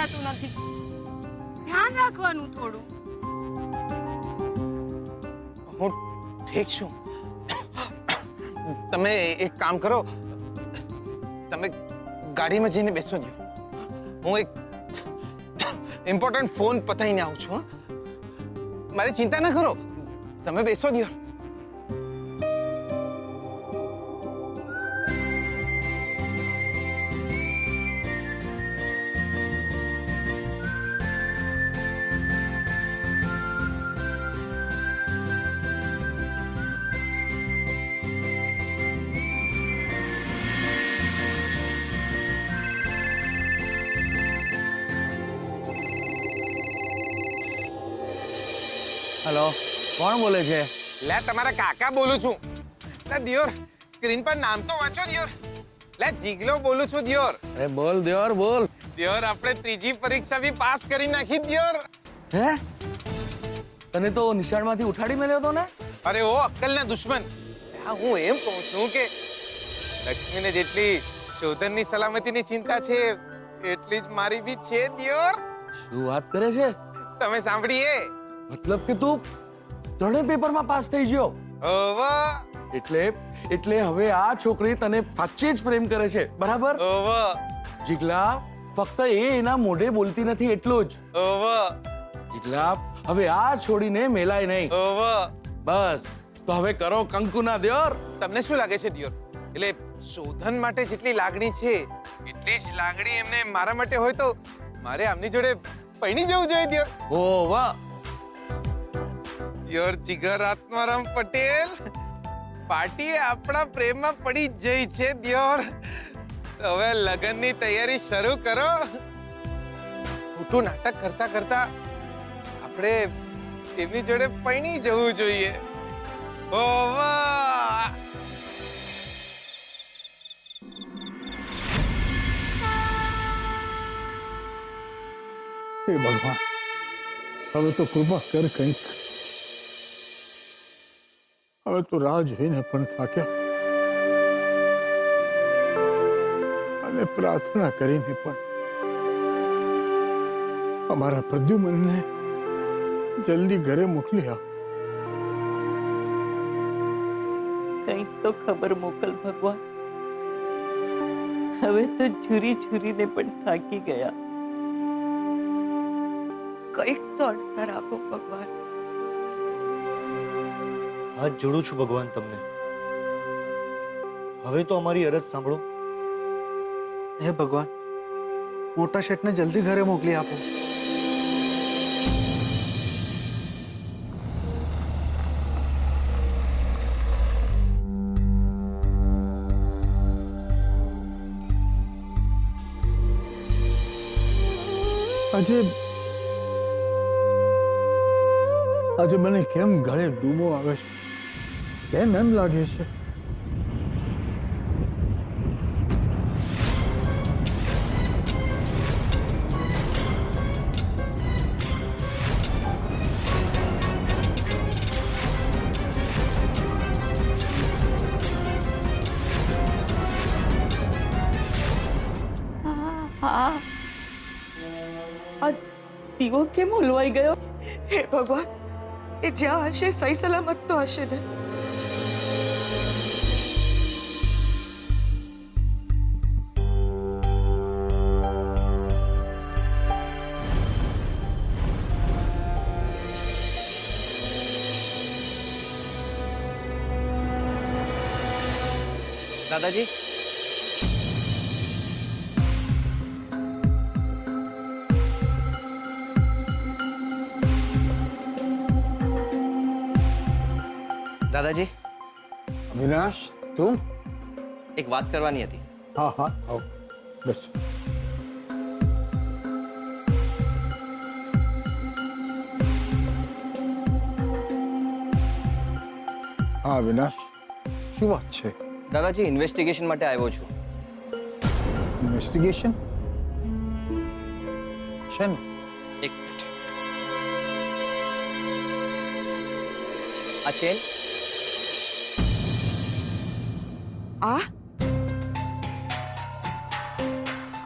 સમજાતું નથી. ધ્યાન રાખવાનું થોડું. હું ઠીક છું. તમે એક કામ કરો, તમે ગાડીમાં જઈને બેસો દો. હું એક ઇમ્પોર્ટન્ટ ફોન પતાઈને આવું છું. મારી ચિંતા ના કરો, તમે બેસો દો. હેલો, કોણ બોલે છે? લે, તમારા કાકા બોલું છું. લે દિયોર, સ્ક્રીન પર નામ તો વાંચો દિયોર. લે, જીગલો બોલું છું દિયોર. અરે બોલ દિયોર બોલ. દિયોર, આપણે ત્રીજી પરીક્ષા બી પાસ કરી નાખી દિયોર. હે? તને તો નિશાળમાંથી ઉઠાડી મેલ્યો હતો ને? અરે ઓ અક્કલના દુશ્મન, હા હું એમ કહું છું કે લક્ષ્મીને જેટલી શોધનની સલામતીની ચિંતા છે એટલી જ મારી બી છે દિયોર. શું વાત કરે છે? તમે સાંભળીએ? મતલબ કે તું ત્રણેય પેપરમાં પાસ થઈ ગયો? ઓવા એટલે હવે આ છોકરી તને સાચે જ પ્રેમ કરે છે, બરાબર? ઓવા જીગલા, ફક્ત એના મોઢે બોલતી નથી એટલું જ. ઓવા જીગલા, હવે આ છોડીને મેલાય નહીં. ઓવા બસ, તો હવે કરો કંકુના દિયોર. તમને શું લાગે છે દિયોર? એટલે શોધન માટે જેટલી લાગણી છે એટલી જ લાગણી એમને મારા માટે હોય તો મારે આમની જોડે પૈણી જવું જોઈએ દિયોર. ઓ વાહ! દિયોર જીગર આત્મારામ પટેલ, પાર્ટી આપણા પ્રેમમાં પડી જ જઈ છે દિયોર. હવે લગ્નની તૈયારી શરૂ કરો. ખોટું નાટક કરતા કરતા આપણે એમની જોડે પૈણી જવું જોઈએ. ઓ વાહ! હે ભગવાન, હવે તો કૃપા કર કંઈક. હવે તો રાહ જોઈને પણ થાક્યા અને પ્રાર્થના કરીને પણ. અમારા પ્રદ્યુમનને જલ્દી ઘરે મોકલી આપ. કંઈક તો ખબર મોકલ ભગવાન. હવે તો ઝુરી ઝુરીને પણ થાકી ગયા. કંઈક તો અડસર આપો ભગવાન. હાથ જોડું છું ભગવાન તમને. હવે તો અમારી અરજ સાંભળો. હે ભગવાન, મોટા શેઠને જલ્દી ઘરે મોકલી આપો. આજે મને કેમ ગળે ડૂમો આવે છે? કેમ એમ લાગે છે? હા, આ દીવો કેમ ઓલવાઈ ગયો? હે ભગવાન, એ જ્યાં હશે સહી સલામત તો હશે ને. દાદાજી, દાદાજી, અવિનાશ, તું? એક વાત કરવાની હતી. હા હા, આવો બસ. હા અવિનાશ, શું વાત છે? દાદાજી, ઇન્વેસ્ટિગેશન માટે આવ્યો છું. ઇન્વેસ્ટિગેશન? શેનું? એક મિનિટ. આ ચેન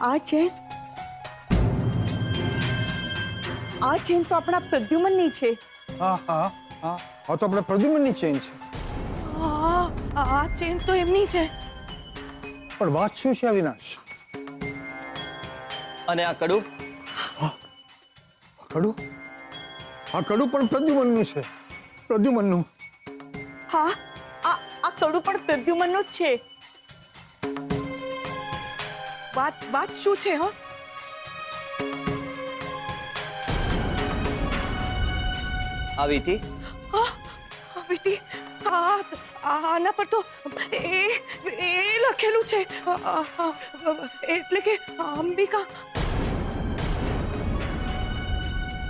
આ ચેન આ ચેન તો આપણા પ્રદ્યુમનની છે. હા હા હા હા તો આપણે પ્રદ્યુમનની ચેન છે. આ ચેન તો એમની છે. પણ વાત શું છે અવિનાશ? અને આ કડું? કડું? આ કડું પણ પ્રદ્યુમનનું છે. પ્રદ્યુમનનું. હા, આ કડું પણ પ્રદ્યુમનનું જ છે. વાત શું છે? હા, આ વીંટી? બેટી, આના પર તો એ લખેલું છે, એટલે કે અંબિકા.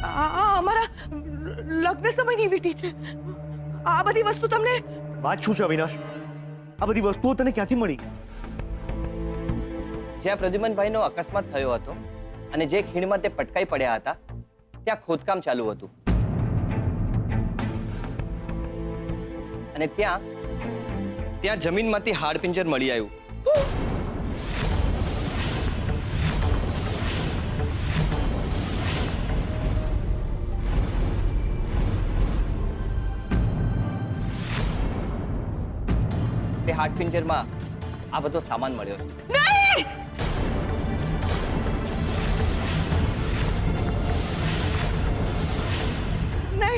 આ અમારા લગ્ન સમયની વીંટી છે. આ બધી વસ્તુ તમને વાત શું છે અવિનાશ? આ બધી વસ્તુઓ તને ક્યાંથી મળી? જ્યાં પ્રદ્યુમનભાઈનો અકસ્માત થયો હતો અને જે ખીણમાં તે પટકાઈ પડ્યા હતા ત્યાં ખોદકામ ચાલુ હતું અને ત્યાં જમીનમાંથી હાડપિંજર મળી આવ્યું. તે હાડપિંજરમાં આ બધો સામાન મળ્યો છે. નહીં.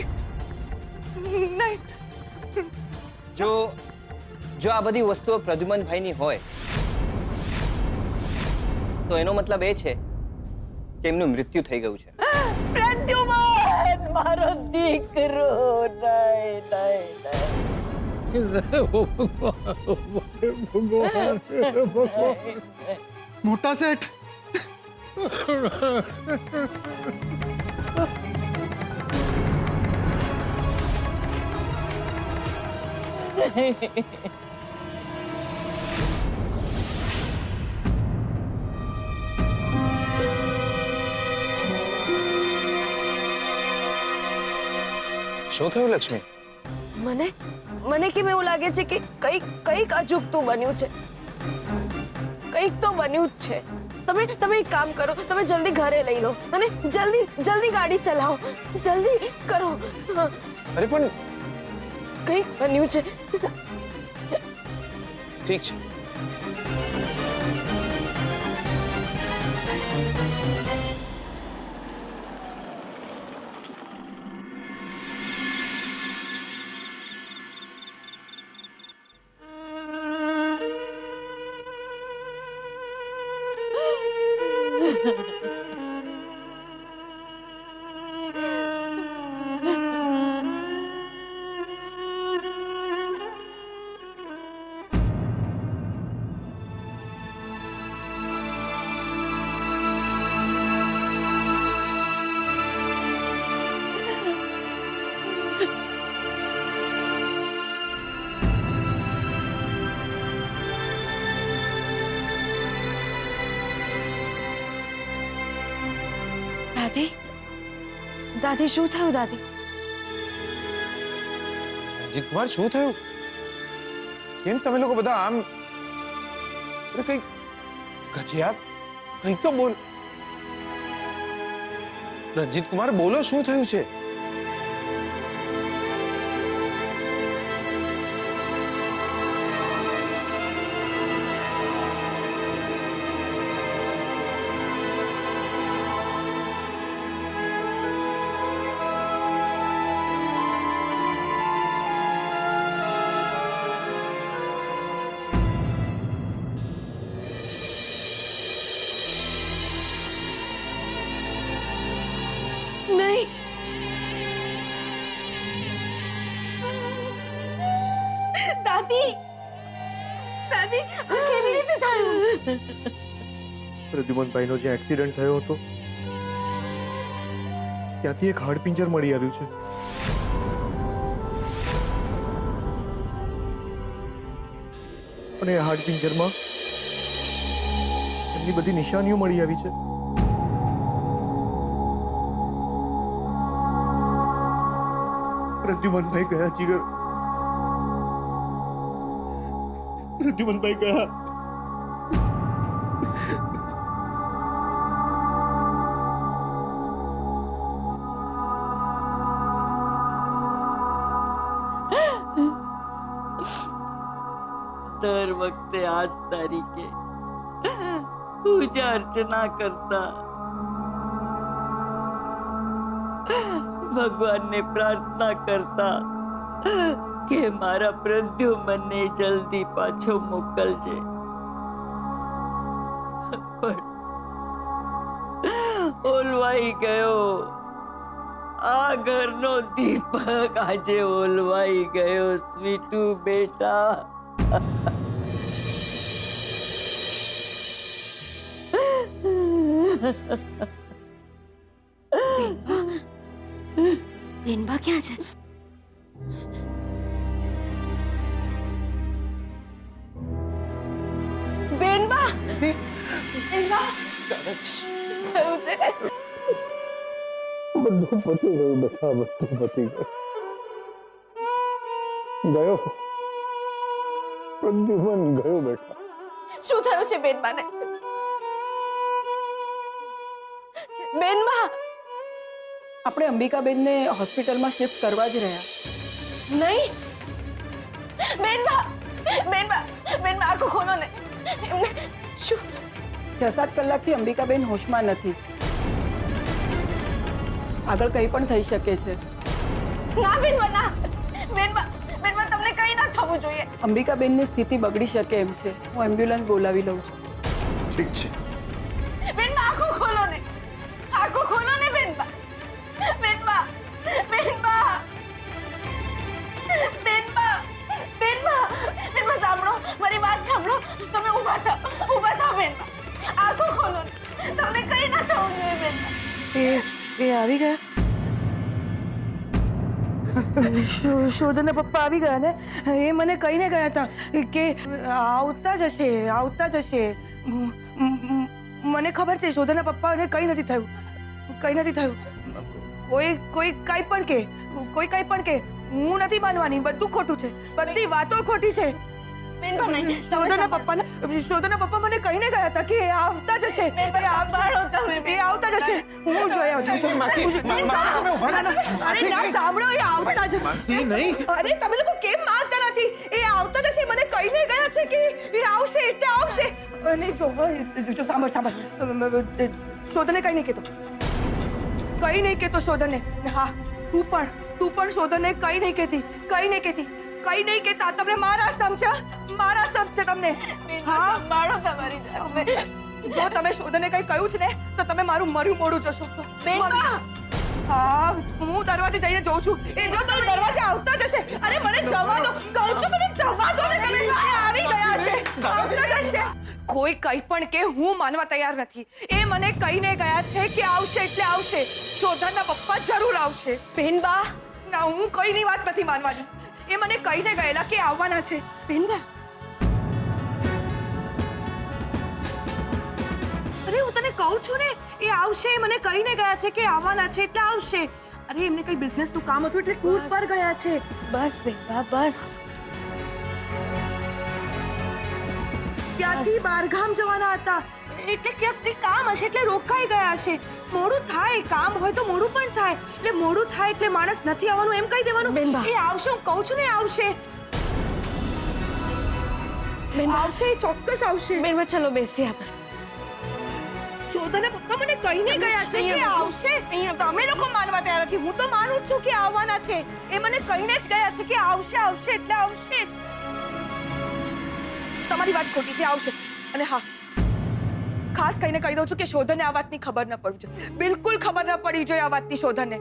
જો આ બધી વસ્તુઓ પ્રદ્યુમનભાઈની હોય તો એનો મતલબ એ છે કે એમનું મૃત્યુ થઈ ગયું છે. પ્રદ્યુમન, મારો દીકરો. નહીં, નહીં. મોટા શેઠ, શું થયું લક્ષ્મી? મને કેમ એવું લાગે છે કે કંઈક અજુગતું બન્યું છે. કંઈક તો બન્યું જ છે. તમે એક કામ કરો, તમે જલ્દી ઘરે લઈ લો અને જલ્દી ગાડી ચલાવો. જલ્દી કરો. અરે પણ કંઈક બન્યું છે. ઠીક છે. દાદી, શું થયું દાદી? રણજીત કુમાર, શું થયું? કેમ તમે લોકો બધા આમ? અરે કઈ ગજિયા, કંઈક તો બોલ. રણજીત કુમાર, બોલો, શું થયું છે? નહીં. દાદી, આ કેવી રીતે થયું? પ્રદ્યુમનભાઈનો જે એક્સિડન્ટ થયો હતો ત્યાંથી એક હાડપિંજર મળી આવ્યું છે. અને એ હાડપિંજરમાં એમની બધી નિશાનીઓ મળી આવી છે. પ્રદ્યુમનભાઈ ગયા જીગર. પ્રદ્યુમનભાઈ ગયા. દર વખતે આજ તારીખે પૂજા અર્ચના કરતા, ભગવાનને પ્રાર્થના કરતા કે મારા પ્રદ્યુમનને જલ્દી પાછો મોકલજે. પણ ઓલવાઈ ગયો. આ ઘરનો દીપક આજે ઓલવાઈ ગયો. સ્વીટુ બેટા, બેનબા ક્યાં છે? બેનબા, બેનબા, શું થયું છે? બધું પતી ગયું બેટા, બધું પતી ગયું. ગયો પ્રદ્યુમન ગયો બેટા. શું થયું છે બેનબાને? બેનબા, આપણે અંબિકાબેનને હોસ્પિટલમાં શિફ્ટ કરવા જ રહ્યા. નહીં. બેનબા, બેનબા, બેનબા, આંખો ખોલો ને. એમને શું? 6-7 કલાકથી અંબિકાબેન હોશમાં નથી. આગળ કંઈ પણ થઈ શકે છે. ના બેનબા, ના. બેનબા, બેનબા, તમને કંઈ ના થવું જોઈએ. અંબિકાબેનની સ્થિતિ બગડી શકે એમ છે. હું એમ્બ્યુલન્સ બોલાવી લઉં છું. ઠીક છે. બેનબા, આંખો ખોલો ને. આંખો ખોલો ને બેનબા. બેનબા, બેનબા, બેનબા, બેનબા, બેનબા, સાંભળો, મારી વાત સાંભળો. તમે ઊભા થાઓ, ઊભા થાઓ બેનબા. આંખો ખોલો ને. તમને કંઈ ના થવું જોઈએ બેનબા. એ આવી ગયા? શોધના પપ્પા આવી ગયા ને? એ મને કહીને ગયા હતા કે આવતા જ હશે, આવતા જ હશે. મને ખબર છે શોધના પપ્પાને કંઈ નથી થયું, કંઈ નથી થયું. કોઈ કોઈ કંઈ પણ કે, કોઈ કંઈ પણ કે, હું નથી માનવાની. બધું ખોટું છે, બધી વાતો ખોટી છે. શોધના પપ્પા મને કહીને ગયા હતા કે આવતા જ હશે, એ આવતા જ હશે. હું જોઈ આવું છું. અરે ના, સાંભળો, એ આવતા જ. અરે તમે લોકો કેમ માનતા નથી? એ આવતા જ હશે. મને કહીને ગયા છે કે એ આવશે એટલે આવશે. અને જો સાંભળ, શોધને કઈ નહીં કહેતો, કઈ નહીં કહેતો શોધને. હા, તું પણ શોધને કઈ નહીં કહેતી, કઈ નહીં કહેતી, કઈ નહીં કહેતા. તમને મારા સમજ્યા, મારા સમજે તમને. હા, મારો તમારી જાતને. જો તમે શોધને કઈ કહ્યું છે ને તો તમે મારું મર્યું મોડું જશો. હા, હું દરવાજે જઈને જોઉં છું. એ જો તમે દરવાજે આવતા જ હશે. અરે મને જવા દો, કહું છું, મને જવા દો ને. તમે આવી ગયા છે, આવતા જ હશે. કોઈ કઈ પણ કે હું માનવા તૈયાર નથી. એ મને કહીને ગયા છે કે આવશે એટલે આવશે. શોધનના પપ્પા જરૂર આવશે. બેનબા, ના, હું કોઈની વાત નથી માનવાની. એ મને કહીને ગયેલા કે આવવાના છે. બેનબા, અરે હું તને કહું છું ને, એ આવશે. મને કહીને ગયા છે કે આવવાના છે એટલે આવશે. અરે એમને કઈ બિઝનેસ નું કામ હતું એટલે ટૂર પર ગયા છે. બસ બેનબા, બસ. ક્યાંથી બહારગામ જવાના હતા એટલે ક્યાંક કામ હશે એટલે રોકાઈ ગયા હશે. મોડું થાય, કામ હોય તો મોડું પણ થાય. એટલે મોડું થાય એટલે માણસ નથી આવવાનું એમ કહી દેવાનું. એ આવશે, હું કહું છું ને આવશે. આવશે, ચોક્કસ આવશે. બેનબા, ચલો બેસીએ આપણે. શોધના પપ્પા મને કહીને ગયા છે કે આવશે. તમે લોકો માનવા તૈયાર નથી. હું તો માનું છું કે આવવાના છે. એ મને કહીને જ ગયા છે કે આવશે, આવશે એટલે આવશે જ. તમારી વાત ખોટી છે, આવશે. અને હા, ખાસ કહીને કહી દઉં છું કે શોધને આ વાતની ખબર ન પડવી જોઈએ. બિલકુલ ખબર ન પડી જોઈએ આ વાતની શોધને.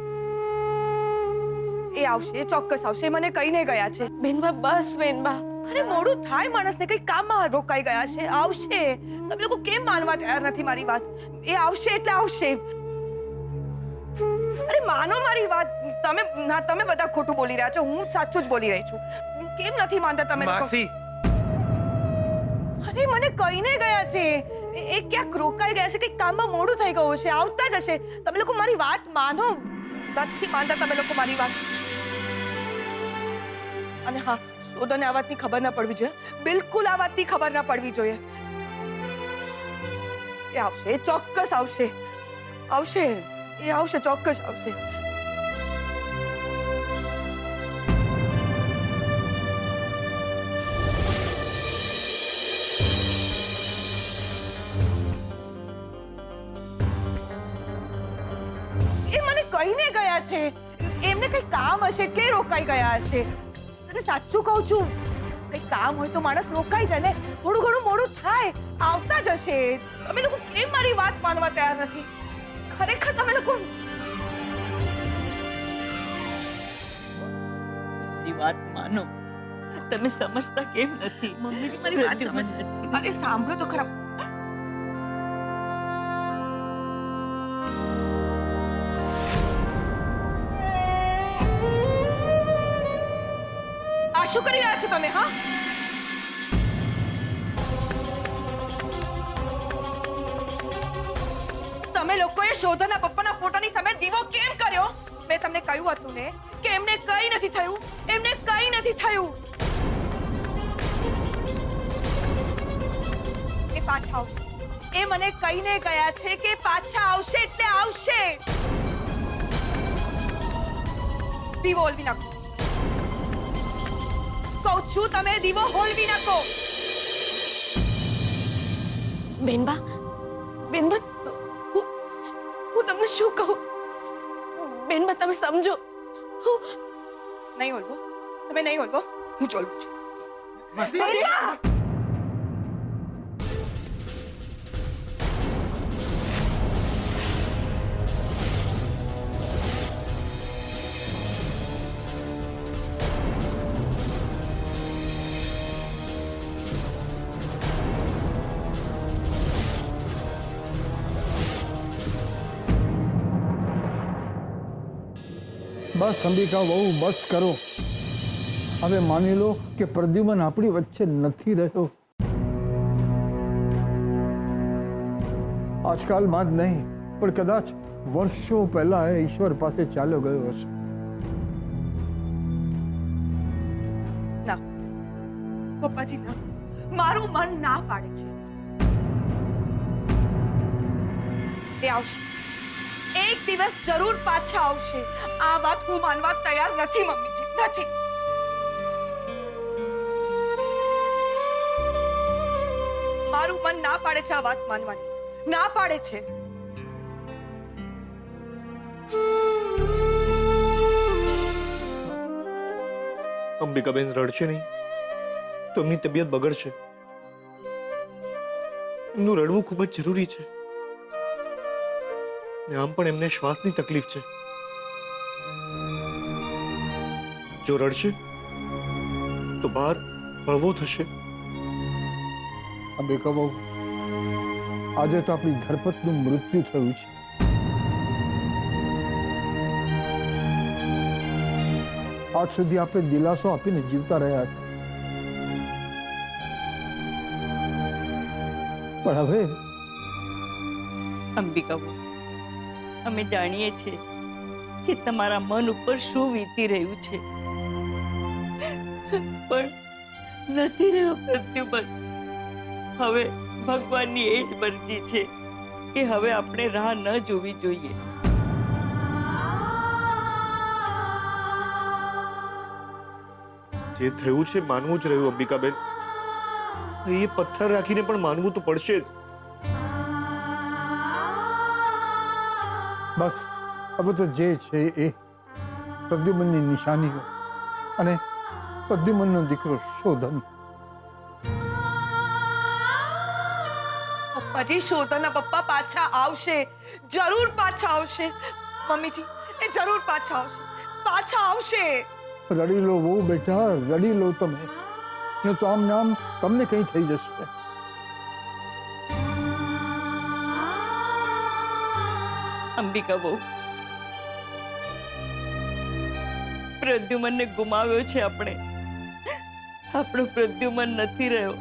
એ આવશે, ચોક્કસ આવશે. મને કહીને ગયા છે. બેનબા, બસ બેનબા. અરે મોડું થાય, માણસને કઈ કામમાં રોકાઈ ગયા છે. આવશે. તમે લોકો કેમ માનવા તૈયાર નથી મારી વાત? એ આવશે એટલે આવશે. અરે માનો મારી વાત. તમે બધા ખોટું બોલી રહ્યા છો, હું સાચું જ બોલી રહી છું. કેમ નથી માનતા તમે લોકો? માસી, અરે મને કહીને ગયા છે. એ ક્યાંક રોકાઈ ગયા છે, કઈ કામમાં મોડું થઈ ગયું છે. આવતા જ હશે. તમે લોકો મારી વાત માનો. નથી માનતા તમે લોકો મારી વાત. અને હા, શોધને આ વાતની ખબર ના પડવી જોઈએ. બિલકુલ આ વાતની ખબર ના પડવી જોઈએ. એ આવશે, ચોક્કસ આવશે. આવશે, એ આવશે, ચોક્કસ આવશે. છે. એમને કઈ કામ હશે એટલે રોકાઈ ગયા હશે. તને સાચું કહું છું, કઈ કામ હોય તો માણસ રોકાઈ જાય ને. થોડું ઘણું મોડું થાય, આવતા જ હશે. તમે લોકો કેમ મારી વાત માનવા તૈયાર નથી? ખરેખર તમે લોકો મારી વાત માનો. તમે સમજતા કેમ નથી? મમ્મીજી મારી વાત સમજ. અરે સાંભળો તો ખરા. આ શું કરી રહ્યા છો તમે? હા, તમે લોકોએ શોધાના પપ્પાના ફોટાની સામે દીવો કેમ કર્યો? મેં તમને કહ્યું હતું ને કે એમને કંઈ નથી થયું. એમને કંઈ નથી થયું. એ પાછા આવશે. એ મને કહીને ગયા છે કે પાછા આવશે એટલે આવશે. દીવો હોલવી નાખો. કહું છું તમે દીવો હોલવી નાખો. બેનબા, બેનબા, હું તમને શું કહું? બેનબા, તમે સમજો. નહીં હોલવો. તમે નહીં હોલવો. હું ચોલવું છું. બેનબા! બસ અંબિકા બહુ બસ કરો. હવે માની લો કે પ્રદ્યુમન આપણી વચ્ચે નથી રહ્યો. આજકાલમાં જ નહીં પણ કદાચ વર્ષો પહેલા એ ઈશ્વર પાસે ચાલ્યો ગયો હશે. ના પપ્પાજી, ના. મારું મન ના પાડે છે. એ આવશે. એક દિવસ જરૂર પાછા આવશે. આ વાત હું માનવા તૈયાર નથી મમ્મીજી, નથી. મારું મન ના પાડે છે આ વાત માનવાની. ના પાડે છે. અંબિકાબેન રડશે નહીં તો એમની તબિયત બગડશે. એમનું રડવું ખૂબ જ જરૂરી છે. આમ પણ એમને શ્વાસની તકલીફ છે. જો રડશે તો બહાર હળવો થશે. અંબિકા બહુ, આજે તો આપણી ધરપતનું મૃત્યુ થયું છે. આજ સુધી આપણે દિલાસો આપીને જીવતા રહ્યા હતા, પણ હવે અંબિકા, અમે જાણીએ છીએ કે તમારા મન ઉપર શું વીતી રહ્યું છે, પણ નથી રહ્યો પ્રત્યુમન. હવે ભગવાનની એ જ મરજી છે કે હવે આપણે રાહ ન જોવી જોઈએ. જે થયું છે માનવું જ રહ્યું અંબિકાબેન. એ પથ્થર રાખીને પણ માનવું તો પડશે જ. બસ હવે તો જે છે એ પ્રદ્યુમનની નિશાનીઓ અને પ્રદ્યુમનનો દીકરો શોધન. પપ્પાજી, શોધાના પપ્પા પાછા આવશે. જરૂર પાછા આવશે. મમ્મીજી, એ જરૂર પાછા આવશે. પાછા આવશે. રડી લો બહુ બેટા, રડી લો તમે. ને તો આમ નામ તમને કંઈ થઈ જશે. અંબિકા બહુ, પ્રદ્યુમનને ગુમાવ્યો છે આપણે. આપણો પ્રદ્યુમન નથી રહ્યો.